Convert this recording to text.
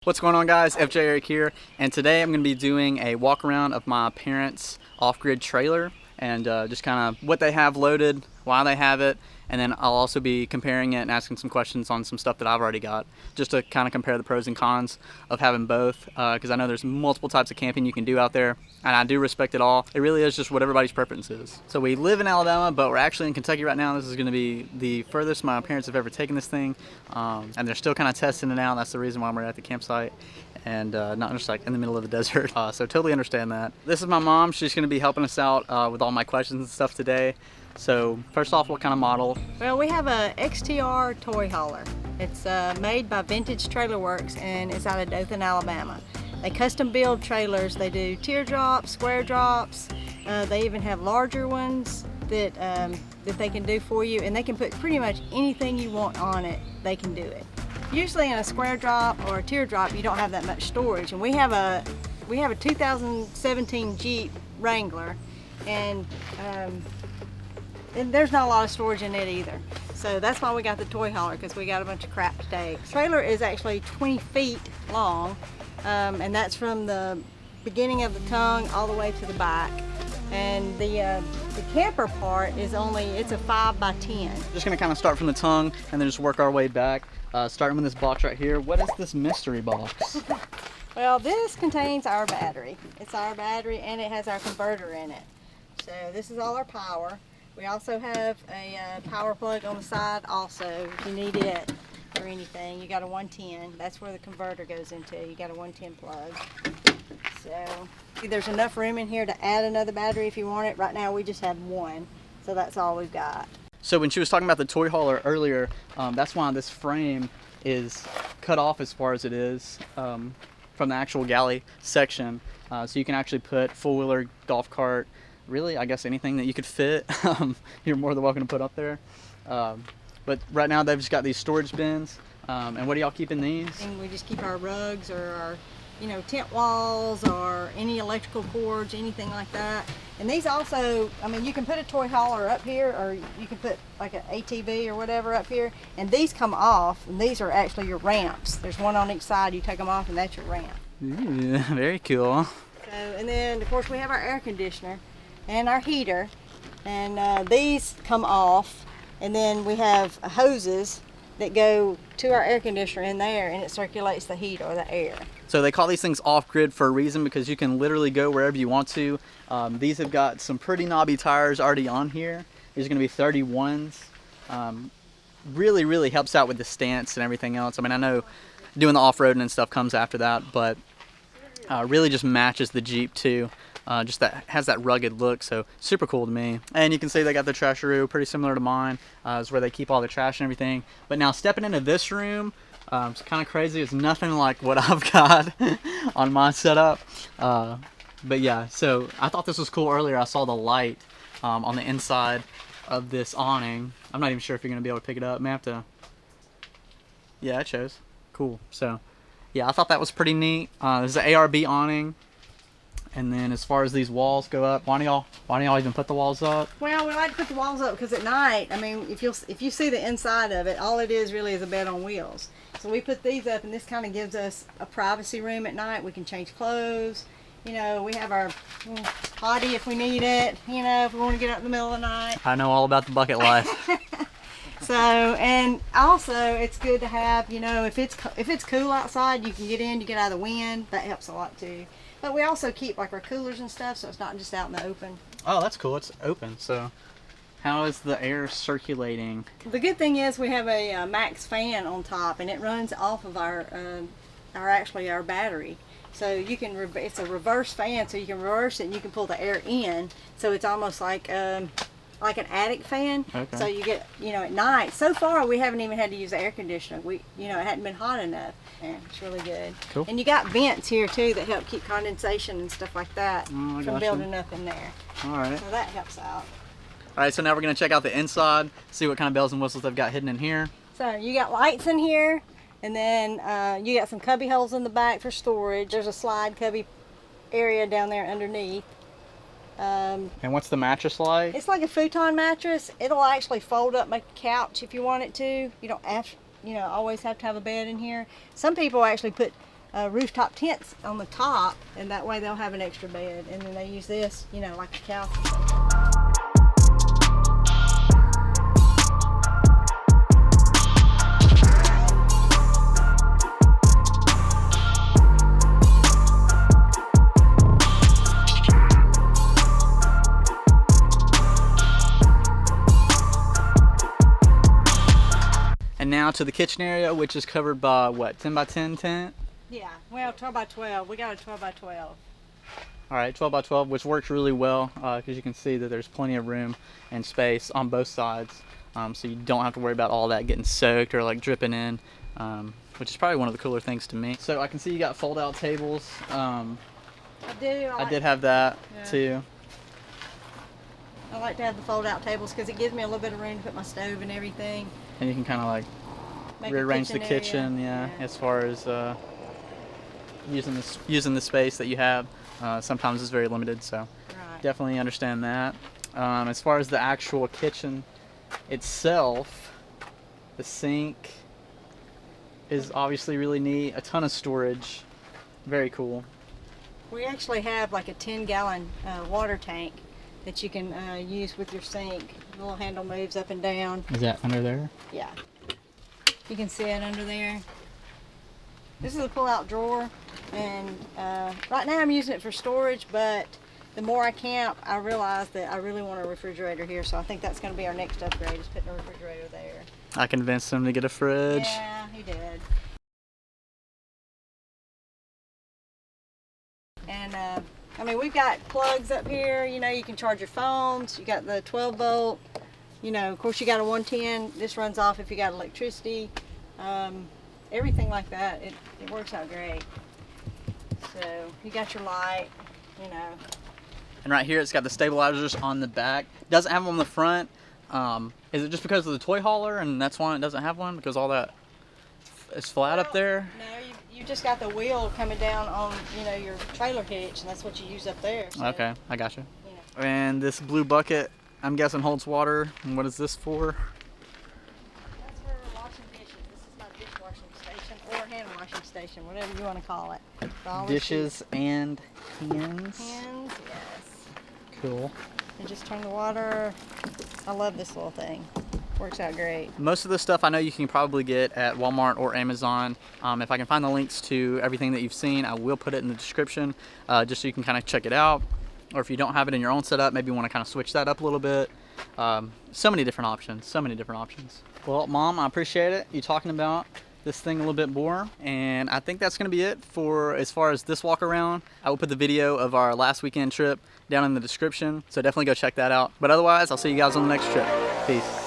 What's going on, guys? FJ Eric here, and today I'm going to be doing a walk around of my parents' off-grid trailer and just kind of what they have loaded, why they have it, and then I'll also be comparing it and asking some questions on some stuff that I've already got, just to kind of compare the pros and cons of having both, because I know there's multiple types of camping you can do out there, and I do respect it all. It really is just what everybody's preference is. So we live in Alabama, but we're actually in Kentucky right now. This is going to be the furthest my parents have ever taken this thing, and they're still kind of testing it out. That's the reason why we're at the campsite and not just like in the middle of the desert. So totally understand that. This is my mom. She's going to be helping us out with all my questions and stuff today. So first off, what kind of model? Well, we have a XTR toy hauler. It's made by Vintage Trailer Works, and it's out of Dothan, Alabama. They custom build trailers. They do teardrops, square drops. They even have larger ones that they can do for you, and they can put pretty much anything you want on it. They can do it. Usually in a square drop or a teardrop, you don't have that much storage, and we have a 2017 Jeep Wrangler, and there's not a lot of storage in it either. So that's why we got the toy hauler, because we got a bunch of crap to take. The trailer is actually 20 feet long, and that's from the beginning of the tongue all the way to the back. And the camper part is it's a 5 by 10. Just gonna kind of start from the tongue and then just work our way back. Starting with this box right here. What is this mystery box? Well, this contains our battery. It's our battery, and it has our converter in it. So this is all our power. We also have a power plug on the side also, if you need it or anything. You got a 110. That's where the converter goes into. You got a 110 plug. So there's enough room in here to add another battery if you want it. Right now we just have one, so that's all we've got. So when she was talking about the toy hauler earlier, that's why this frame is cut off as far as it is from the actual galley section. So you can actually put four-wheeler, golf cart, really, I guess anything that you could fit, you're more than welcome to put up there. But right now they've just got these storage bins. And what do y'all keep in these? And we just keep our rugs or our tent walls or any electrical cords, anything like that. And these also, I mean, you can put a toy hauler up here, or you can put like an ATV or whatever up here, and these come off, and these are actually your ramps. There's one on each side. You take them off, and that's your ramp. Ooh, very cool. So, and then of course we have our air conditioner and our heater, and these come off, and then we have hoses that go to our air conditioner in there, and it circulates the heat or the air. So they call these things off-grid for a reason, because you can literally go wherever you want to. These have got some pretty knobby tires already on here. These are going to be 31s. Really, really helps out with the stance and everything else. I mean, I know doing the off-roading and stuff comes after that, but really just matches the Jeep too. Just that has that rugged look, so super cool to me. And you can see they got the trasheroo, pretty similar to mine. Is where they keep all the trash and everything. But now stepping into this room, it's kind of crazy. It's nothing like what I've got on my setup. But yeah, so I thought this was cool earlier. I saw the light on the inside of this awning. I'm not even sure if you're gonna be able to pick it up. May have to. Yeah, it shows. Cool. So yeah, I thought that was pretty neat. There's an ARB awning. And then as far as these walls go up, why do y'all even put the walls up? Well, we like to put the walls up because at night, I mean, if you see the inside of it, all it is really is a bed on wheels. So we put these up, and this kind of gives us a privacy room at night. We can change clothes. We have our potty if we need it. If we want to get up in the middle of the night. I know all about the bucket life. So, and also it's good to have, if it's cool outside, you can get in, you get out of the wind. That helps a lot too. But we also keep like our coolers and stuff, so it's not just out in the open. Oh, that's cool. It's open. So how is the air circulating? The good thing is we have a max fan on top, and it runs off of our battery. So you can it's a reverse fan, so you can reverse it and you can pull the air in. So it's almost like an attic fan. Okay. So you get, at night. So far we haven't even had to use the air conditioner. It hadn't been hot enough. And it's really good. Cool. And you got vents here too that help keep condensation and stuff like that from building up in there. All right. So that helps out. All right, so now we're gonna check out the inside, see what kind of bells and whistles they've got hidden in here. So you got lights in here, and then you got some cubby holes in the back for storage. There's a slide cubby area down there underneath. And what's the mattress like? It's like a futon mattress. It'll actually fold up like a couch if you want it to. You don't always have to have a bed in here. Some people actually put rooftop tents on the top, and that way they'll have an extra bed, and then they use this, you know, like a couch. And now to the kitchen area, which is covered by what, 10 by 10 tent? Yeah, well, 12 by 12. We got a 12 by 12. All right, 12 by 12, which works really well because you can see that there's plenty of room and space on both sides. So you don't have to worry about all that getting soaked or like dripping in, which is probably one of the cooler things to me. So I can see you got fold-out tables. I do. I did have that too. I like to have the fold-out tables because it gives me a little bit of room to put my stove and everything. And you can kind of like Make rearrange the area. kitchen, as far as using the space that you have. Sometimes it's very limited, so Right. definitely understand that. As far as the actual kitchen itself, the sink is obviously really neat. A ton of storage, very cool. We actually have like a 10-gallon water tank that you can use with your sink. The little handle moves up and down. Is that under there? Yeah. You can see it under there. This is a pull-out drawer, and right now I'm using it for storage, but the more I camp, I realize that I really want a refrigerator here, so I think that's going to be our next upgrade, is putting a refrigerator there. I convinced him to get a fridge. Yeah, he did. And I mean, we've got plugs up here, you know, you can charge your phones. You got the 12 volt, you know, of course you got a 110. This runs off if you got electricity. Everything like that, it works out great. So you got your light, you know. And right here it's got the stabilizers on the back. Doesn't have them on the front. Is it just because of the toy hauler and that's why it doesn't have one? Because all that is flat up there? No, you just got the wheel coming down on, you know, your trailer hitch, and that's what you use up there. So, Okay, I gotcha. you know. And this blue bucket, I'm guessing holds water. And what is this for? That's for washing dishes. This is my dishwashing station or hand washing station, whatever you want to call it. So I always Dishes and hands. use Hands, yes. Cool. And just turn the water. I love this little thing. Works out great. Most of this stuff I know you can probably get at Walmart or Amazon. If I can find the links to everything that you've seen, I will put it in the description just so you can kind of check it out. Or if you don't have it in your own setup, maybe you want to kind of switch that up a little bit. So many different options, so many different options. Well, Mom, I appreciate it. You talking about this thing a little bit more. And I think that's going to be it for as far as this walk around. I will put the video of our last weekend trip down in the description. So definitely go check that out. But otherwise, I'll see you guys on the next trip. Peace.